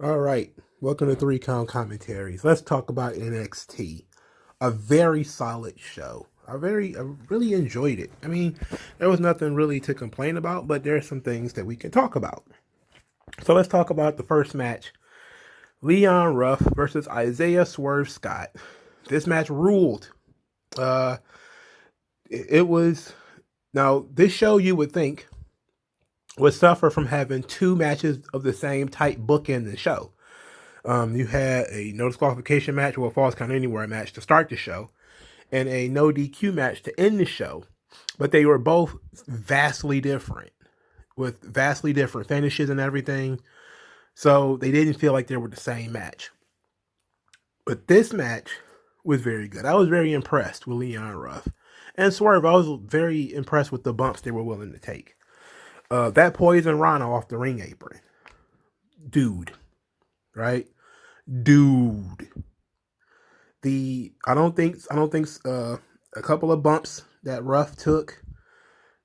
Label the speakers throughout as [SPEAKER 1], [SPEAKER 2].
[SPEAKER 1] All right, welcome to Three Count Commentaries. Let's talk about NXT. A very solid show. I really enjoyed it. I mean, there was nothing really to complain about, but there are some things that we can talk about. So let's talk about the first match: Leon Ruff versus Isaiah Swerve Scott. This match ruled. Uh, it was now this show you would think would suffer from having two matches of the same type bookend the show. You had a no disqualification match or a falls count anywhere match to start the show, and a no DQ match to end the show. But they were both vastly different, with vastly different finishes and everything. So they didn't feel like they were the same match. But this match was very good. I was very impressed with Leon Ruff. And Swerve, I was very impressed with the bumps they were willing to take. That poison Rhino off the ring apron. Dude. Right? Dude. I don't think a couple of bumps that Ruff took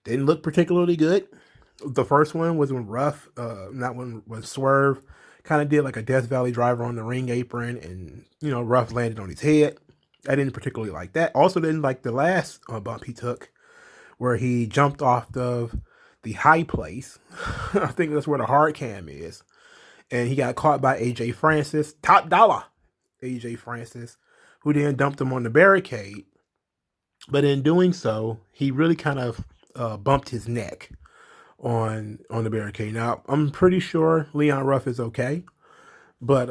[SPEAKER 1] didn't look particularly good. The first one was when Ruff, not when Swerve kind of did like a Death Valley driver on the ring apron, and Ruff landed on his head. I didn't particularly like that. Also didn't like the last bump he took, where he jumped off of the high place. I think that's where the hard cam is, and he got caught by AJ Francis, top dollar AJ Francis, who then dumped him on the barricade. But in doing so, he really kind of bumped his neck on the barricade. Now, I'm pretty sure Leon Ruff is okay, but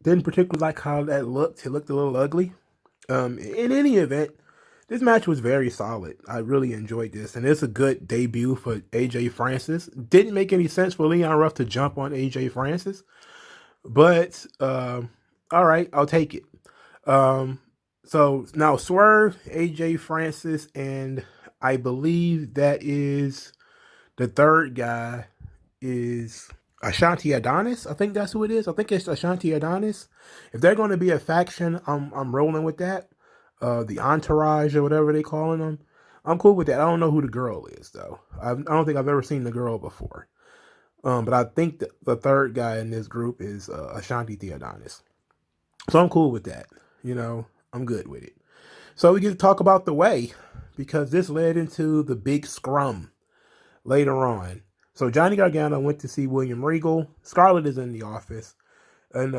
[SPEAKER 1] didn't particularly like how that looked. It looked a little ugly. In any event, this match was very solid. I really enjoyed this, and it's a good debut for AJ Francis. Didn't make any sense for Leon Ruff to jump on AJ Francis, but all right, I'll take it. So now Swerve, AJ Francis, and I believe that is the third guy is Ashanti Adonis. I think that's who it is. I think it's Ashanti Adonis. If they're going to be a faction, I'm rolling with that. The Entourage or whatever they calling them. I'm cool with that. I don't know who the girl is though. I don't think I've ever seen the girl before. But I think the third guy in this group is Ashanti Theodonis. So I'm cool with that. I'm good with it. So we get to talk about the way, because this led into the big scrum later on. So Johnny Gargano went to see William Regal. Scarlett is in the office. And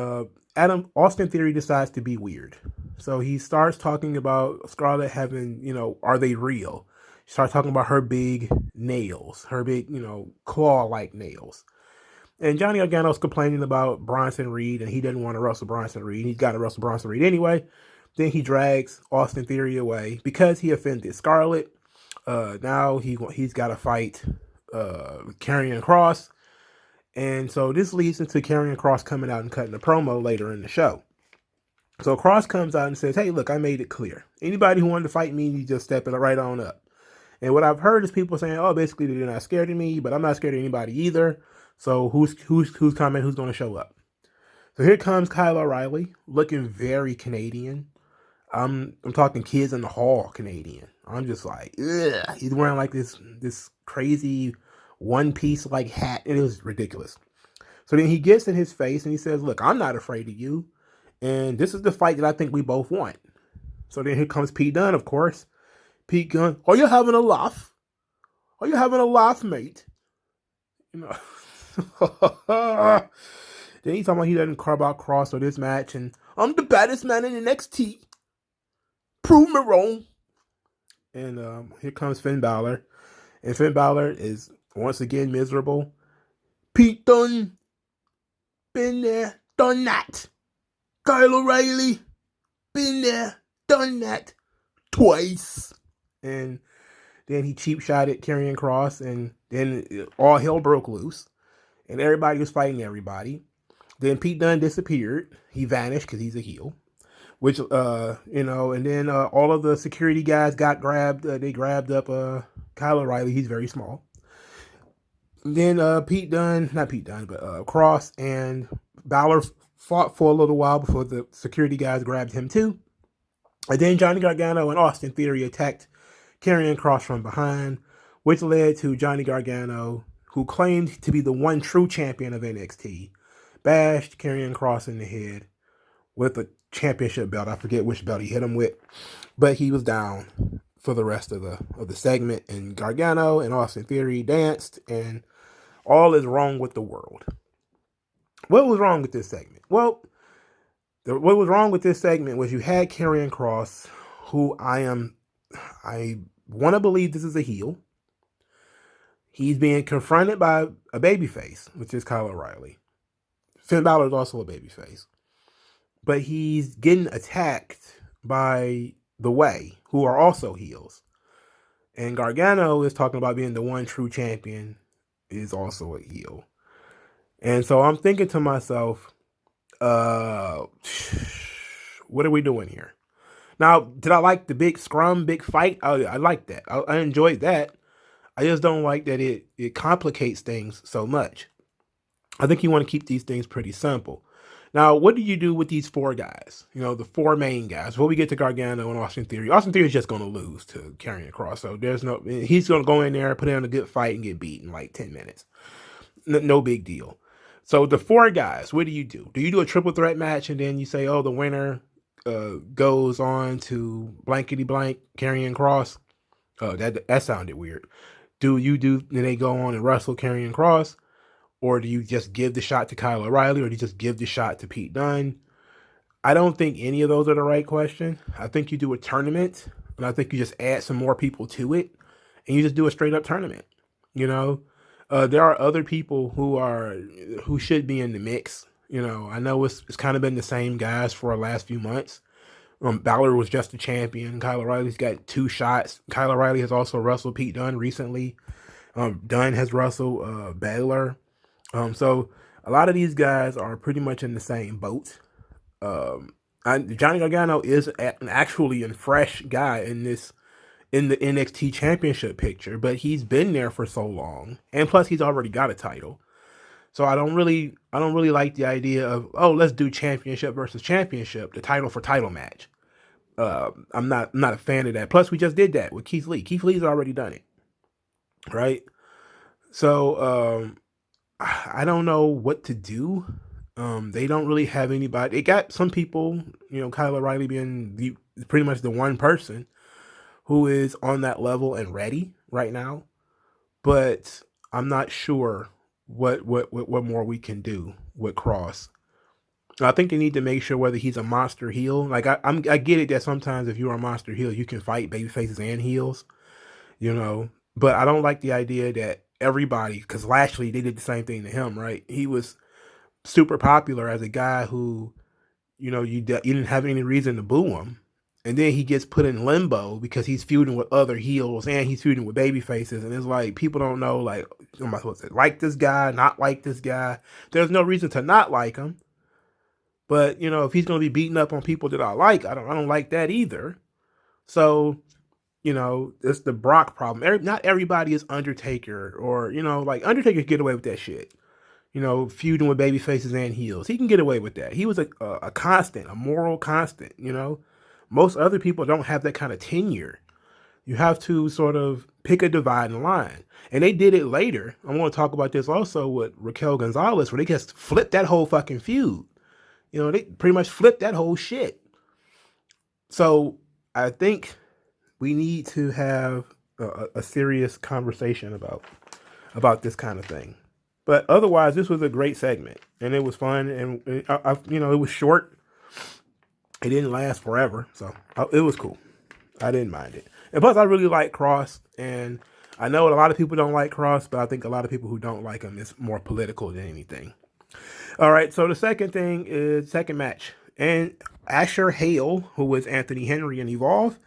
[SPEAKER 1] Austin Theory decides to be weird. So he starts talking about Scarlett having, are they real? She starts talking about her big nails, her big, claw-like nails. And Johnny Gargano's complaining about Bronson Reed, and he doesn't want to wrestle Bronson Reed. He's got to wrestle Bronson Reed anyway. Then he drags Austin Theory away because he offended Scarlett. Now he's got to fight Karrion Kross. And so this leads into Karrion Kross coming out and cutting a promo later in the show. So Kross comes out and says, hey, look, I made it clear. Anybody who wanted to fight me, you just step it right on up. And what I've heard is people saying, oh, basically they're not scared of me, but I'm not scared of anybody either. So who's coming? Who's going to show up? So here comes Kyle O'Reilly, looking very Canadian. I'm talking kids in the hall Canadian. I'm just like, ugh. He's wearing like this crazy one piece like hat. It was ridiculous. So then he gets in his face and he says, look, I'm not afraid of you. And this is the fight that I think we both want. So then here comes Pete Dunne, of course. Pete Dunne, are you having a laugh? Are you having a laugh, mate? Then he's talking about he doesn't carve out Kross or this match. And I'm the baddest man in NXT. Prove me wrong. And here comes Finn Balor. And Finn Balor is once again miserable. Pete Dunne, been there, done that. Kyle O'Reilly, been there, done that twice. And then he cheap shot at Karrion Kross, and then all hell broke loose. And everybody was fighting everybody. Then Pete Dunne disappeared. He vanished because he's a heel. Which, and then all of the security guys got grabbed. They grabbed up Kyle O'Reilly. He's very small. Then Kross and Balor fought for a little while before the security guys grabbed him too. And then Johnny Gargano and Austin Theory attacked Karrion Kross from behind, which led to Johnny Gargano, who claimed to be the one true champion of NXT, bashed Karrion Kross in the head with a championship belt. I forget which belt he hit him with, but he was down for the rest of the segment. And Gargano and Austin Theory danced, and all is wrong with the world. What was wrong with this segment? Well, what was wrong with this segment was you had Karrion Kross, who I want to believe this is a heel. He's being confronted by a babyface, which is Kyle O'Reilly. Finn Balor is also a babyface. But he's getting attacked by The Way, who are also heels. And Gargano is talking about being the one true champion, is also a heel. And so I'm thinking to myself, what are we doing here? Now, did I like the big scrum, big fight? I like that. I enjoyed that. I just don't like that it complicates things so much. I think you want to keep these things pretty simple. Now, what do you do with these four guys? You know, the four main guys. Well, we get to Gargano and Austin Theory. Austin Theory is just going to lose to Karrion Kross. So he's going to go in there, put in a good fight, and get beat in like 10 minutes. No big deal. So the four guys, what do you do? Do you do a triple threat match and then you say, oh, the winner goes on to blankety blank Karrion Kross? Oh, that sounded weird. Then they go on and wrestle Karrion Kross? Or do you just give the shot to Kyle O'Reilly, or do you just give the shot to Pete Dunne? I don't think any of those are the right question. I think you do a tournament, and I think you just add some more people to it, and you just do a straight up tournament. You know, there are other people who should be in the mix. You know, I know it's kind of been the same guys for the last few months. Baszler was just a champion. Kyle O'Reilly's got 2 shots. Kyle O'Reilly has also wrestled Pete Dunne recently. Dunne has wrestled Baszler. So a lot of these guys are pretty much in the same boat. Johnny Gargano is actually a fresh guy in the NXT championship picture, but he's been there for so long, and plus he's already got a title. So I don't really like the idea of, oh, let's do championship versus championship, the title for title match. I'm not a fan of that. Plus we just did that with Keith Lee. Keith Lee's already done it, right? So I don't know what to do. They don't really have anybody. They got some people, you know, Kyle O'Reilly being pretty much the one person who is on that level and ready right now. But I'm not sure what more we can do with Kross. I think they need to make sure whether he's a monster heel. Like I get it that sometimes if you're a monster heel, you can fight baby faces and heels, you know. But I don't like the idea that everybody, because Lashley, they did the same thing to him, right? He was super popular as a guy who, you know, you didn't have any reason to boo him. And then he gets put in limbo because he's feuding with other heels and he's feuding with baby faces. And it's like, people don't know, like, am I supposed to like this guy, not like this guy? There's no reason to not like him. But, you know, if he's going to be beating up on people that I like, I don't like that either. So, you know, it's the Brock problem. Not everybody is Undertaker, or, you know, like Undertaker can get away with that shit. You know, feuding with baby faces and heels. He can get away with that. He was a constant, a moral constant, you know. Most other people don't have that kind of tenure. You have to sort of pick a dividing line. And they did it later. I want to talk about this also with Raquel Gonzalez, where they just flipped that whole fucking feud. You know, they pretty much flipped that whole shit. So I think we need to have a serious conversation about this kind of thing. But otherwise, this was a great segment, and it was fun, and you know, it was short. It didn't last forever, so it was cool. I didn't mind it. And plus, I really like Kross, and I know a lot of people don't like Kross, but I think a lot of people who don't like him is more political than anything. All right, so the second match, and Asher Hale, who was Anthony Henry in Evolve,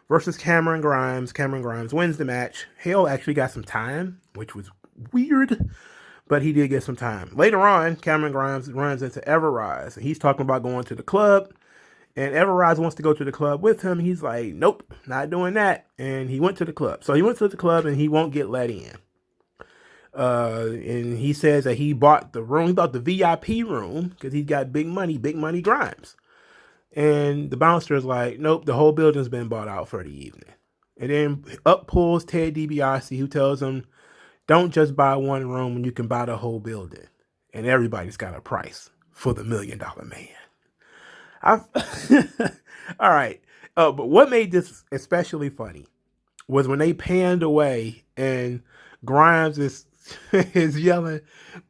[SPEAKER 1] versus Cameron Grimes. Cameron Grimes wins the match. Hale actually got some time, which was weird, but he did get some time. Later on, Cameron Grimes runs into Everrise, and he's talking about going to the club, and Everrise wants to go to the club with him. He's like, nope, not doing that, and he went to the club. So he went to the club, and he won't get let in. And he says that he bought the room, he bought the VIP room, because he's got big money Grimes. And the bouncer is like, nope, the whole building's been bought out for the evening. And then up pulls Ted DiBiase, who tells him, don't just buy one room when you can buy the whole building. and everybody's got a price for the $1 Million Man. I've all right. But what made this especially funny was when they panned away and Grimes is is yelling,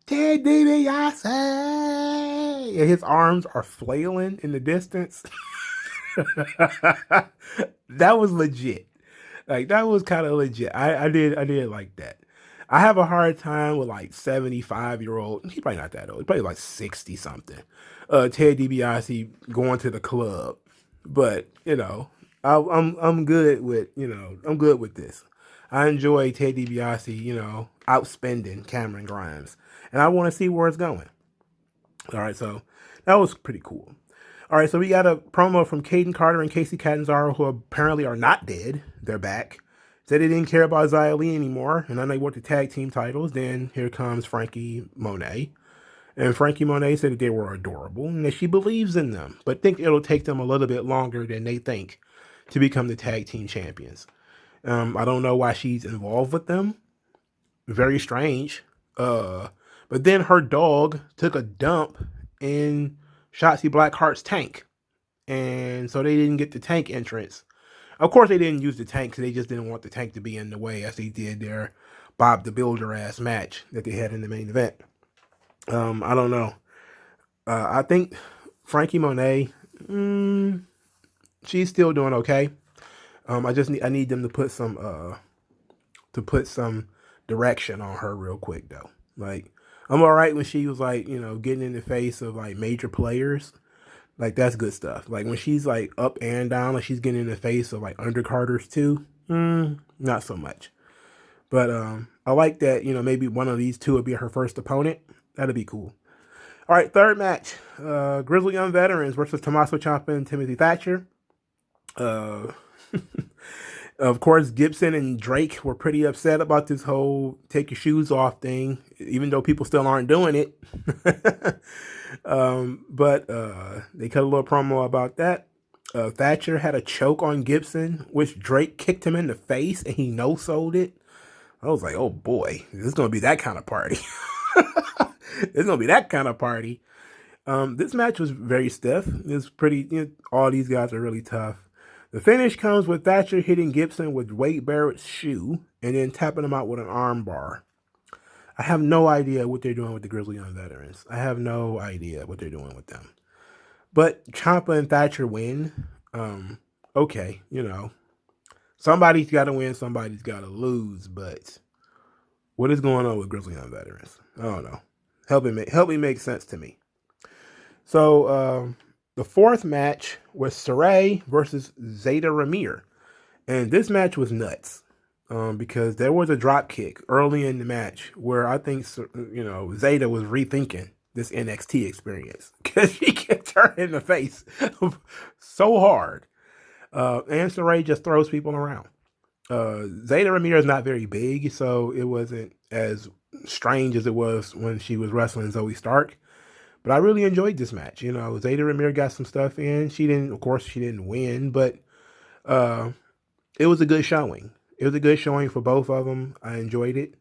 [SPEAKER 1] Ted DiBiase, and his arms are flailing in the distance. That was legit. Like that was kind of legit. I did like that. I have a hard time with like 75-year-old. He's probably not that old. He's probably like 60 something. Ted DiBiase going to the club, but I'm good with I'm good with this. I enjoy Ted DiBiase outspending Cameron Grimes, and I want to see where it's going. All right, so that was pretty cool. All right, so we got a promo from Caden Carter and Casey Catanzaro, who apparently are not dead. They're back. Said they didn't care about Xia Li anymore, and then they want the tag team titles. Then here comes Frankie Monet. And Frankie Monet said that they were adorable and that she believes in them, but think it'll take them a little bit longer than they think to become the tag team champions. I don't know why she's involved with them. Very strange. But then her dog took a dump in Shotzi Blackheart's tank. And so they didn't get the tank entrance. Of course, they didn't use the tank because they just didn't want the tank to be in the way as they did their Bob the Builder ass match that they had in the main event. I don't know. I think Frankie Monet, she's still doing okay. I need them to put some direction on her real quick though. Like I'm all right when she was like getting in the face of like major players. Like that's good stuff. Like when she's like up and down, like she's getting in the face of like undercarders too. Not so much. But I like that, maybe one of these two would be her first opponent. That'd be cool. All right, third match. Grizzly Young Veterans versus Tommaso Ciampa and Timothy Thatcher. Of course, Gibson and Drake were pretty upset about this whole take your shoes off thing, even though people still aren't doing it. But they cut a little promo about that. Thatcher had a choke on Gibson, which Drake kicked him in the face, and he no-sold it. I was like, oh boy, this is going to be that kind of party. It's going to be that kind of party. This match was very stiff. It's pretty, all these guys are really tough. The finish comes with Thatcher hitting Gibson with Wade Barrett's shoe and then tapping him out with an arm bar. I have no idea what they're doing with the Grizzly Young Veterans. I have no idea what they're doing with them. But Ciampa and Thatcher win. Okay, somebody's got to win, somebody's got to lose. But what is going on with Grizzly Young Veterans? I don't know. Help me make sense to me. So the fourth match was Saray versus Zeta Ramirez. And this match was nuts because there was a drop kick early in the match where I think, Zeta was rethinking this NXT experience because she kicked her in the face so hard. And Saray just throws people around. Zeta Ramirez is not very big, so it wasn't as strange as it was when she was wrestling Zoe Stark. But I really enjoyed this match. Zeta Ramirez got some stuff in. She didn't win, but it was a good showing. It was a good showing for both of them. I enjoyed it.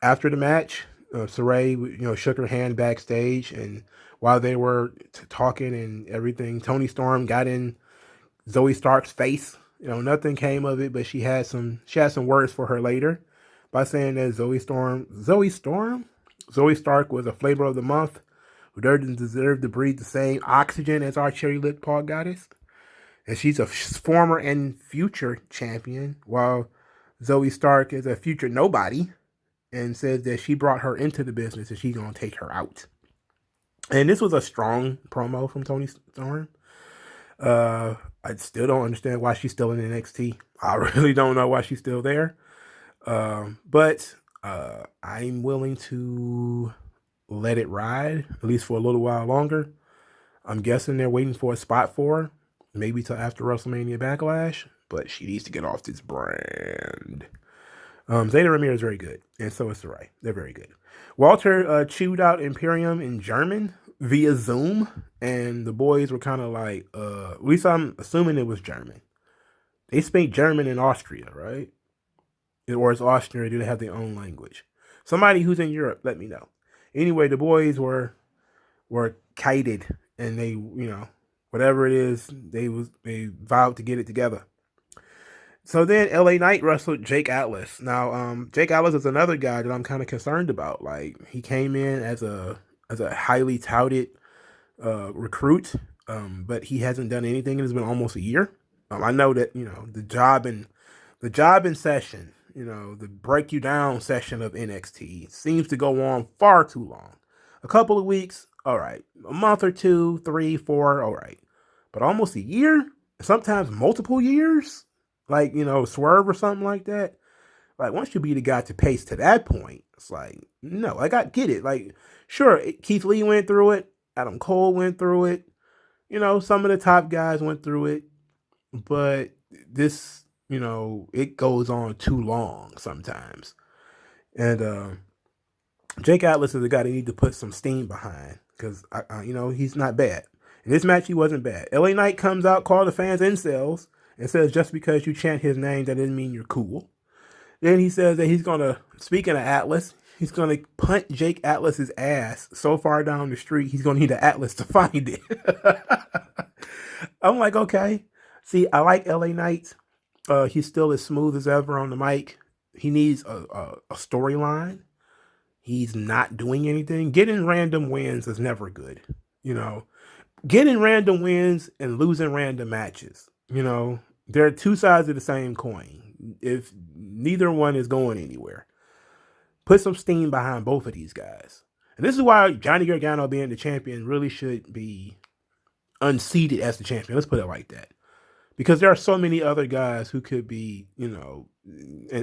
[SPEAKER 1] After the match, Saray, shook her hand backstage, and while they were talking and everything, Toni Storm got in Zoe Stark's face. Nothing came of it, but she had some words for her later by saying that Zoe Stark was a flavor of the month who doesn't deserve to breathe the same oxygen as our cherry lip paw goddess. And she's a former and future champion, while Zoe Stark is a future nobody, and says that she brought her into the business and she's going to take her out. And this was a strong promo from Toni Storm. I still don't understand why she's still in NXT. I really don't know why she's still there. But I'm willing to let it ride, at least for a little while longer. I'm guessing they're waiting for a spot for her, maybe till after WrestleMania Backlash, but she needs to get off this brand. Zeta Ramirez is very good, and so is Saray. They're very good. Walter chewed out Imperium in German via Zoom, and the boys were kind of like, at least I'm assuming it was German. They speak German in Austria, right? Or is Austria, do they have their own language? Somebody who's in Europe, let me know. Anyway, the boys were kited, and they, whatever it is, they vowed to get it together. So then LA Knight wrestled Jake Atlas. Now, Jake Atlas is another guy that I'm kind of concerned about. Like, he came in as a highly touted recruit, but he hasn't done anything. It's been almost a year. I know that the job in session, the break you down session of NXT seems to go on far too long. A couple of weeks, all right. A month or two, 3, 4, all right. But almost a year, sometimes multiple years, like Swerve or something like that. Like, once you be the guy to pace to that point, it's like, no, like, I get it. Like, sure, Keith Lee went through it. Adam Cole went through it. Some of the top guys went through it. But this, it goes on too long sometimes. And Jake Atlas is the guy they need to put some steam behind because, he's not bad. In this match, he wasn't bad. LA Knight comes out, calls the fans incels, and says just because you chant his name, that doesn't mean you're cool. Then he says that he's going to, speaking of Atlas, he's going to punt Jake Atlas's ass so far down the street, he's going to need an Atlas to find it. I'm like, okay. See, I like LA Knight. He's still as smooth as ever on the mic. He needs a storyline. He's not doing anything. Getting random wins is never good. Getting random wins and losing random matches. They're two sides of the same coin. If neither one is going anywhere, put some steam behind both of these guys. And this is why Johnny Gargano being the champion really should be unseated as the champion. Let's put it like that. Because there are so many other guys who could be, and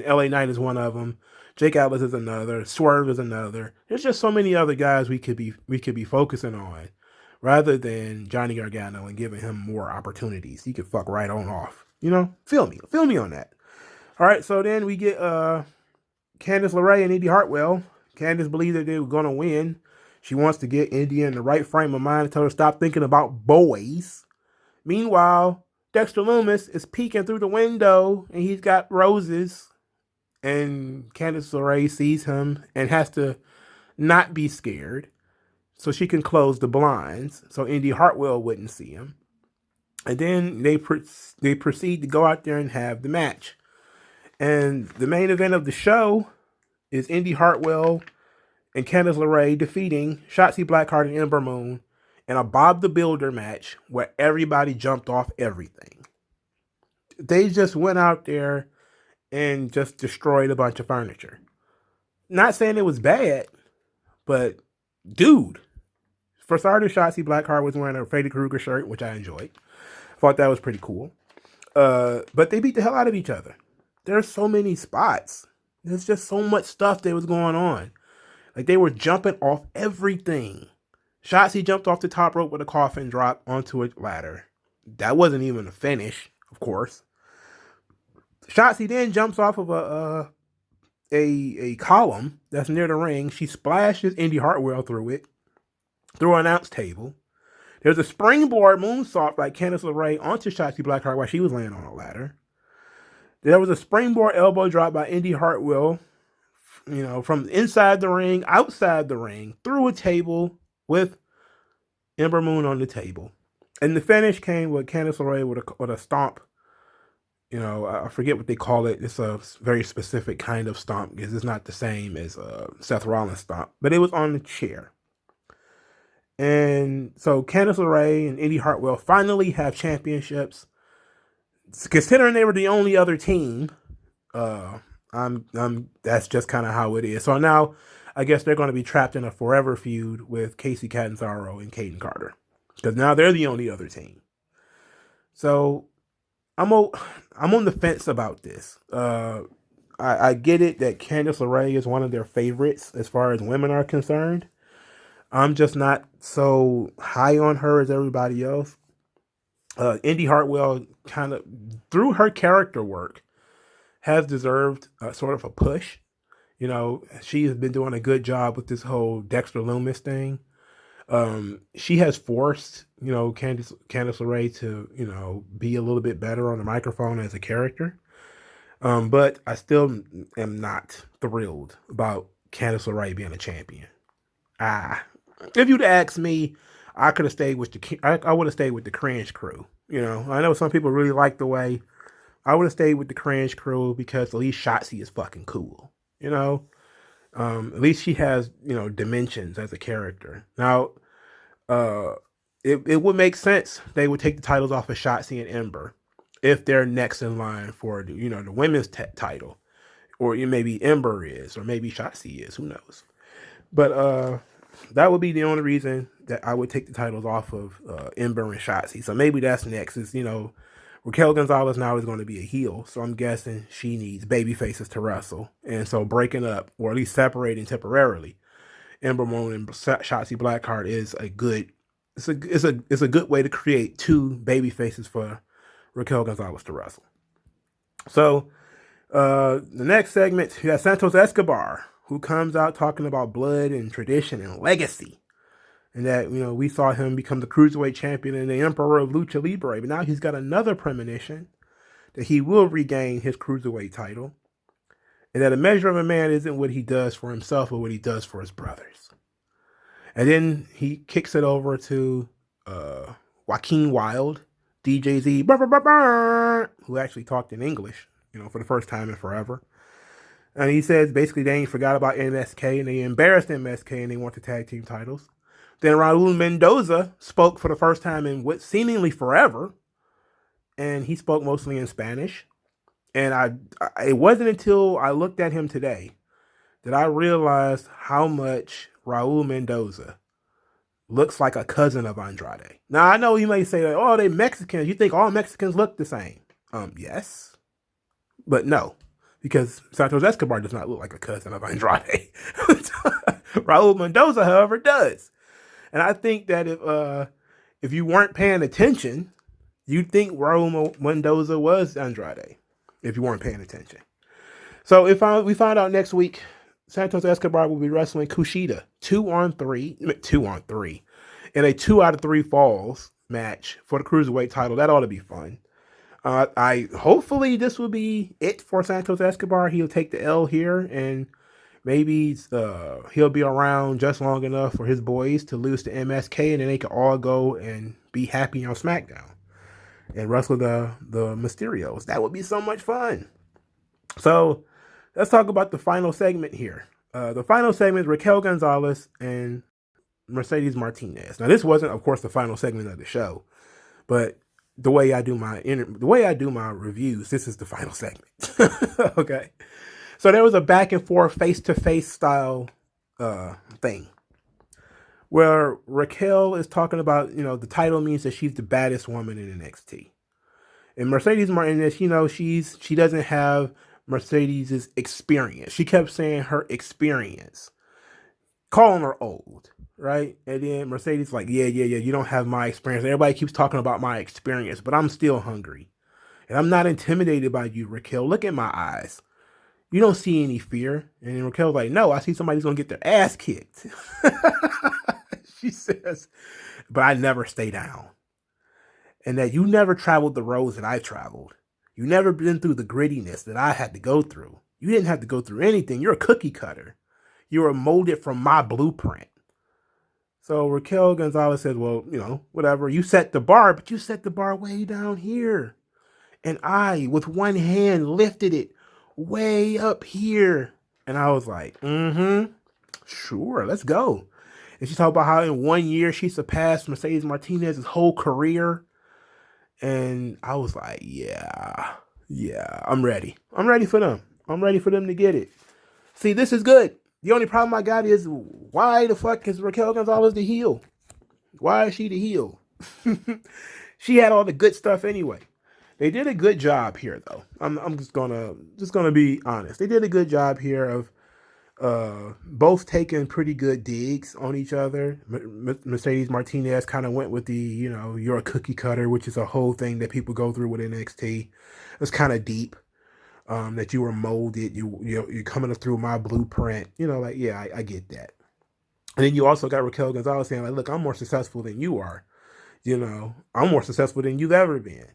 [SPEAKER 1] LA Knight is one of them. Jake Atlas is another. Swerve is another. There's just so many other guys we could be focusing on rather than Johnny Gargano and giving him more opportunities. He could fuck right on off. Feel me on that. All right, so then we get Candice LeRae and Indy Hartwell. Candice believed that they were going to win. She wants to get Indy in the right frame of mind and tell her to stop thinking about boys. Meanwhile, Dexter Lumis is peeking through the window, and he's got roses. And Candice LeRae sees him and has to not be scared so she can close the blinds so Indy Hartwell wouldn't see him. And then they proceed to go out there and have the match. And the main event of the show is Indy Hartwell and Candice LeRae defeating Shotzi Blackheart and Ember Moon in a Bob the Builder match where everybody jumped off everything. They just went out there and just destroyed a bunch of furniture. Not saying it was bad, but dude. For starters, Shotzi Blackheart was wearing a Freddy Krueger shirt, which I enjoyed. Thought that was pretty cool. But they beat the hell out of each other. There's so many spots. There's just so much stuff that was going on. Like, they were jumping off everything. Shotzi jumped off the top rope with a coffin drop onto a ladder. That wasn't even a finish, of course. Shotzi then jumps off of a column that's near the ring. She splashes Indy Hartwell through it, through an announce table. There's a springboard moonsault by Candice LeRae onto Shotzi Blackheart while she was laying on a ladder. There was a springboard elbow drop by Indy Hartwell, from inside the ring, outside the ring, through a table with Ember Moon on the table. And the finish came with Candice LeRae with a stomp. I forget what they call it. It's a very specific kind of stomp because it's not the same as Seth Rollins' stomp. But it was on the chair. And so Candice LeRae and Indy Hartwell finally have championships. Considering they were the only other team, that's just kind of how it is. So now, I guess they're going to be trapped in a forever feud with Casey Catanzaro and Caden Carter, because now they're the only other team. So I'm on the fence about this. I get it that Candice LeRae is one of their favorites as far as women are concerned. I'm just not so high on her as everybody else. Indy Hartwell, kind of through her character work, has deserved sort of a push. She has been doing a good job with this whole Dexter Lumis thing. She has forced, Candice LeRae to, be a little bit better on the microphone as a character. But I still am not thrilled about Candice LeRae being a champion. If you'd asked me, I could have stayed with I would have stayed with the Cringe crew. You know, I know some people really like the way. I would have stayed with the Cringe crew because at least Shotzi is fucking cool. You know, at least she has, you know, dimensions as a character. Now, uh, it would make sense they would take the titles off of Shotzi and Ember if they're next in line for, you know, the women's title, or maybe Ember is, or maybe Shotzi is. Who knows? But that would be the only reason that I would take the titles off of Ember and Shotzi. So maybe that's next. Is, you know, Raquel Gonzalez now is going to be a heel, so I'm guessing she needs baby faces to wrestle, and so breaking up or at least separating temporarily Ember Moon and Shotzi Blackheart is a good. It's a good way to create two baby faces for Raquel Gonzalez to wrestle. So the next segment, you got Santos Escobar, who comes out talking about blood and tradition and legacy. And that, you know, we saw him become the Cruiserweight champion and the Emperor of Lucha Libre. But now he's got another premonition that he will regain his Cruiserweight title. And that a measure of a man isn't what he does for himself, but what he does for his brothers. And then he kicks it over to Joaquin Wilde, DJZ, who actually talked in English, you know, for the first time in forever. And he says basically they ain't forgot about MSK and they embarrassed MSK and they want the tag team titles. Then Raul Mendoza spoke for the first time in what seemingly forever, and he spoke mostly in Spanish. And it wasn't until I looked at him today that I realized how much Raul Mendoza looks like a cousin of Andrade. Now, I know you may say that, oh, they Mexicans. You think all Mexicans look the same? Yes, but no, because Santos Escobar does not look like a cousin of Andrade. Raul Mendoza, however, does. And I think that if you weren't paying attention, you'd think Raul Mendoza was Andrade if you weren't paying attention. So we find out next week, Santos Escobar will be wrestling Kushida 2-on-3 in a 2 out of 3 falls match for the Cruiserweight title. That ought to be fun. I hopefully this will be it for Santos Escobar. He'll take the L here and maybe he'll be around just long enough for his boys to lose to MSK, and then they can all go and be happy on SmackDown and wrestle the Mysterios. That would be so much fun. So let's talk about the final segment here. The final segment is Raquel Gonzalez and Mercedes Martinez. Now, this wasn't, of course, the final segment of the show, but the way I do my reviews, this is the final segment. Okay. So there was a back and forth face-to-face style thing where Raquel is talking about, you know, the title means that she's the baddest woman in NXT. And Mercedes Martinez, you know, she doesn't have Mercedes' experience. She kept saying her experience, calling her old, right? And then Mercedes like, yeah, you don't have my experience. Everybody keeps talking about my experience, but I'm still hungry. And I'm not intimidated by you, Raquel. Look at my eyes. You don't see any fear. And then Raquel's like, no, I see somebody's going to get their ass kicked. She says, but I never stay down. And that you never traveled the roads that I traveled. You never been through the grittiness that I had to go through. You didn't have to go through anything. You're a cookie cutter. You were molded from my blueprint. So Raquel Gonzalez said, well, you know, whatever. You set the bar, but you set the bar way down here. And I, with one hand, lifted it way up here. And I was like, sure, let's go. And she talked about how in 1 year she surpassed Mercedes Martinez's whole career. And I was like, yeah, I'm ready. I'm ready for them. I'm ready for them to get it. See, this is good. The only problem I got is, why the fuck is Raquel Gonzalez the heel? Why is she the heel? She had all the good stuff anyway. They did a good job here, though. I'm just gonna be honest. They did a good job here of both taking pretty good digs on each other. Mercedes Martinez kind of went with the, you know, you're a cookie cutter, which is a whole thing that people go through with NXT. It's kind of deep. That you were molded. You're coming through my blueprint. You know, like, yeah, I get that. And then you also got Raquel Gonzalez saying, like, look, I'm more successful than you are. You know, I'm more successful than you've ever been.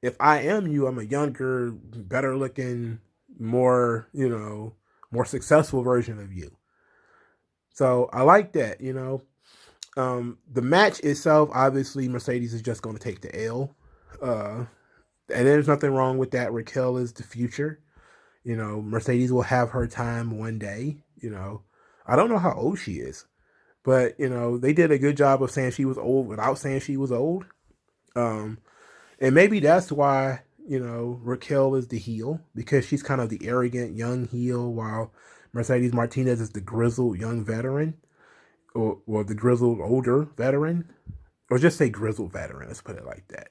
[SPEAKER 1] If I am you, I'm a younger, better looking, more, you know, more successful version of you. So I like that, you know. The match itself, obviously, Mercedes is just going to take the L. And there's nothing wrong with that. Raquel is the future. You know, Mercedes will have her time one day. You know, I don't know how old she is, but, you know, they did a good job of saying she was old without saying she was old. And maybe that's why, you know, Raquel is the heel, because she's kind of the arrogant young heel, while Mercedes Martinez is the grizzled young veteran, or the grizzled older veteran, or just say grizzled veteran. Let's put it like that.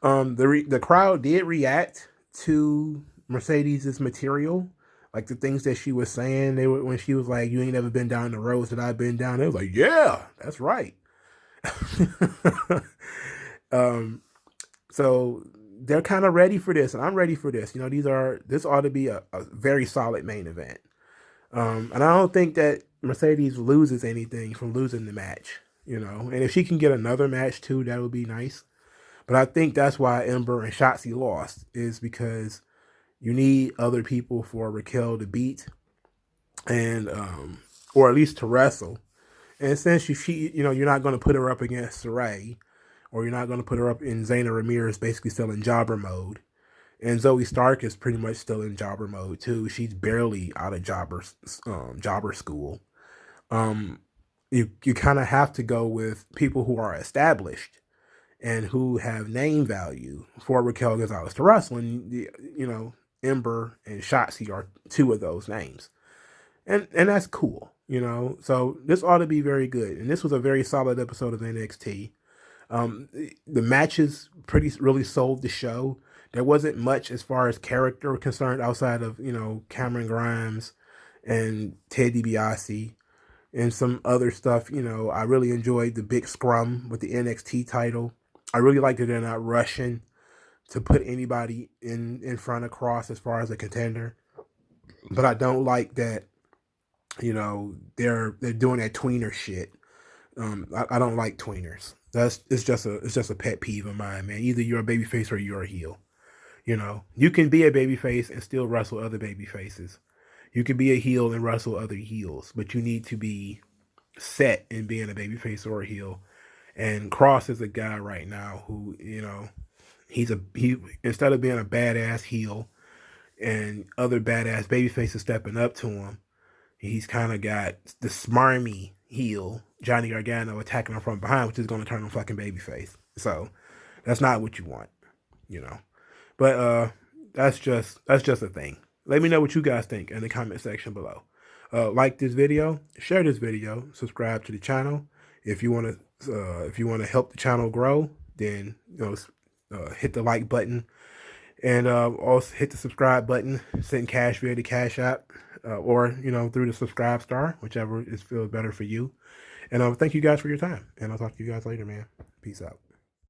[SPEAKER 1] The crowd did react to Mercedes's material, like the things that she was saying. They were, when she was like, "You ain't never been down the roads that I've been down." They was like, "Yeah, that's right." So they're kind of ready for this, and I'm ready for this. You know, this ought to be a very solid main event. And I don't think that Mercedes loses anything from losing the match. You know, and if she can get another match too, that would be nice. But I think that's why Ember and Shotzi lost, is because you need other people for Raquel to beat, and or at least to wrestle. And since you know, you're not going to put her up against LeRae, or you're not going to put her up in Zeta Ramirez, basically still in jobber mode. And Zoe Stark is pretty much still in jobber mode too. She's barely out of jobber school. You kind of have to go with people who are established and who have name value for Raquel Gonzalez to wrestle. And you know, Ember and Shotzi are two of those names, and that's cool. You know, so this ought to be very good. And this was a very solid episode of NXT. The matches really sold the show. There wasn't much as far as character concerned outside of, you know, Cameron Grimes and Ted DiBiase and some other stuff. You know, I really enjoyed the Big Scrum with the NXT title. I really like that they're not rushing to put anybody in front of Cross as far as a contender. But I don't like that, you know, they're doing that tweener shit. I don't like tweeners. It's just a pet peeve of mine, man. Either you're a babyface or you're a heel. You know, you can be a babyface and still wrestle other babyfaces. You can be a heel and wrestle other heels, but you need to be set in being a babyface or a heel. And Cross is a guy right now who, you know, he instead of being a badass heel and other badass babyfaces stepping up to him, he's kind of got the smarmy heel Johnny Gargano attacking him from behind, which is going to turn him fucking babyface. So that's not what you want, you know. But that's just a thing. Let me know what you guys think in the comment section below. Like this video, share this video, subscribe to the channel. If you want to help the channel grow, then, you know, hit the like button, and also hit the subscribe button. Send cash via the Cash App, or, you know, through the subscribe star, whichever feels better for you. And thank you guys for your time, and I'll talk to you guys later, man. Peace out.